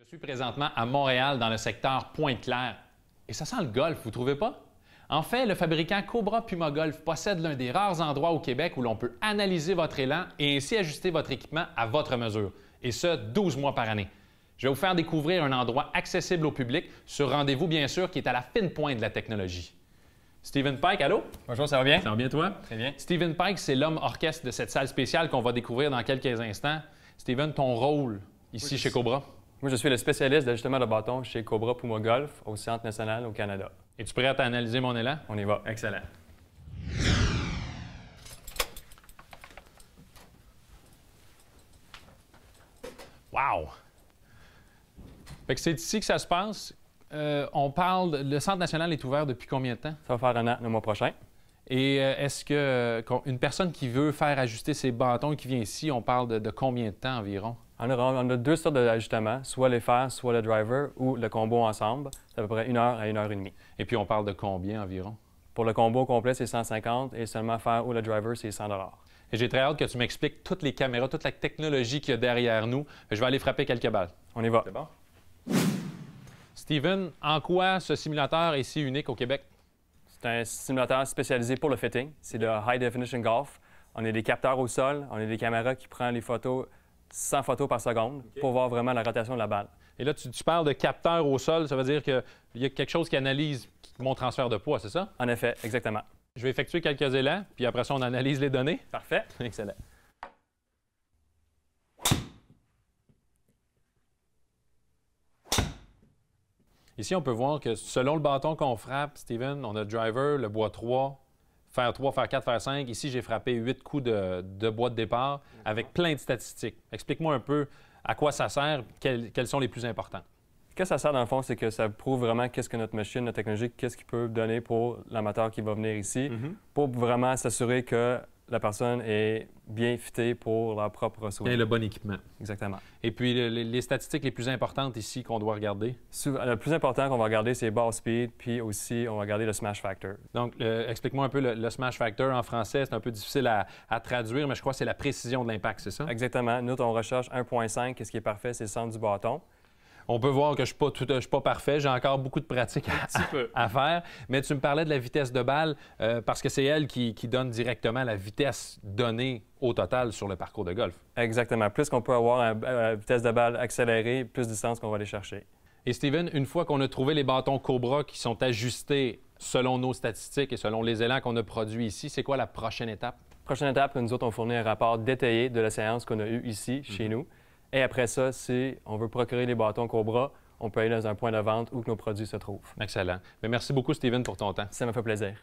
Je suis présentement à Montréal dans le secteur Pointe-Claire. Et ça sent le golf, vous ne trouvez pas? En fait, le fabricant Cobra Puma Golf possède l'un des rares endroits au Québec où l'on peut analyser votre élan et ainsi ajuster votre équipement à votre mesure. Et ce, 12 mois par année. Je vais vous faire découvrir un endroit accessible au public sur rendez-vous, bien sûr, qui est à la fine pointe de la technologie. Steven Pike, allô? Bonjour, ça va bien? Ça va bien, toi? Très bien. Steven Pike, c'est l'homme orchestre de cette salle spéciale qu'on va découvrir dans quelques instants. Steven, ton rôle ici chez Cobra? Moi, je suis le spécialiste d'ajustement de bâton chez Cobra Puma Golf au Centre national au Canada. Es-tu prêt à analyser mon élan? On y va. Excellent. Wow! Fait que c'est ici que ça se passe. On parle, le Centre national est ouvert depuis combien de temps? Ça va faire un an le mois prochain. Et est-ce qu'une personne qui veut faire ajuster ses bâtons et qui vient ici, on parle de combien de temps environ? On a deux sortes d'ajustements, soit les fers, soit le driver ou le combo ensemble. C'est à peu près 1 heure à 1 heure et demie. Et puis on parle de combien environ? Pour le combo complet, c'est 150 et seulement fer ou le driver, c'est 100 $. Et j'ai très hâte que tu m'expliques toutes les caméras, toute la technologie qu'il y a derrière nous. Je vais aller frapper quelques balles. On y va. C'est bon? Steven, en quoi ce simulateur est si unique au Québec? C'est un simulateur spécialisé pour le fitting. C'est le High Definition Golf. On a des capteurs au sol, on a des caméras qui prennent les photos 100 photos par seconde pour voir vraiment la rotation de la balle. Et là, tu parles de capteurs au sol, ça veut dire qu'il y a quelque chose qui analyse mon transfert de poids, c'est ça? En effet, exactement. Je vais effectuer quelques élans, puis après ça, on analyse les données. Parfait. Excellent. Ici, on peut voir que selon le bâton qu'on frappe, Steven, on a driver, le bois 3, fer 3, fer 4, fer 5. Ici, j'ai frappé 8 coups de bois de départ avec plein de statistiques. Explique-moi un peu à quoi ça sert, quelles sont les plus importantes. Ce que ça sert, dans le fond, c'est que ça prouve vraiment qu'est-ce que notre machine, notre technologie, qu'est-ce qu'il peut donner pour l'amateur qui va venir ici, pour vraiment s'assurer que la personne est bien fitée pour leur propre soin. Et le bon équipement. Exactement. Et puis, les statistiques les plus importantes ici qu'on doit regarder? Le plus important qu'on va regarder, c'est ball speed, puis aussi, on va regarder le smash factor. Donc, explique-moi un peu le smash factor en français. C'est un peu difficile à traduire, mais je crois que c'est la précision de l'impact, c'est ça? Exactement. Nous, on recherche 1.5. Qu'est-ce qui est parfait? C'est le centre du bâton. On peut voir que je ne suis pas parfait. J'ai encore beaucoup de pratique à faire. Mais tu me parlais de la vitesse de balle parce que c'est elle qui donne directement la vitesse donnée au total sur le parcours de golf. Exactement. Plus qu'on peut avoir une vitesse de balle accélérée, plus de distance qu'on va aller chercher. Et Steven, une fois qu'on a trouvé les bâtons Cobra qui sont ajustés selon nos statistiques et selon les élans qu'on a produits ici, c'est quoi la prochaine étape? Prochaine étape, nous autres, on fournit un rapport détaillé de la séance qu'on a eue ici, chez nous. Et après ça, si on veut procurer les bâtons Cobra, on peut aller dans un point de vente où nos produits se trouvent. Excellent. Mais merci beaucoup, Steven, pour ton temps. Ça m'a fait plaisir.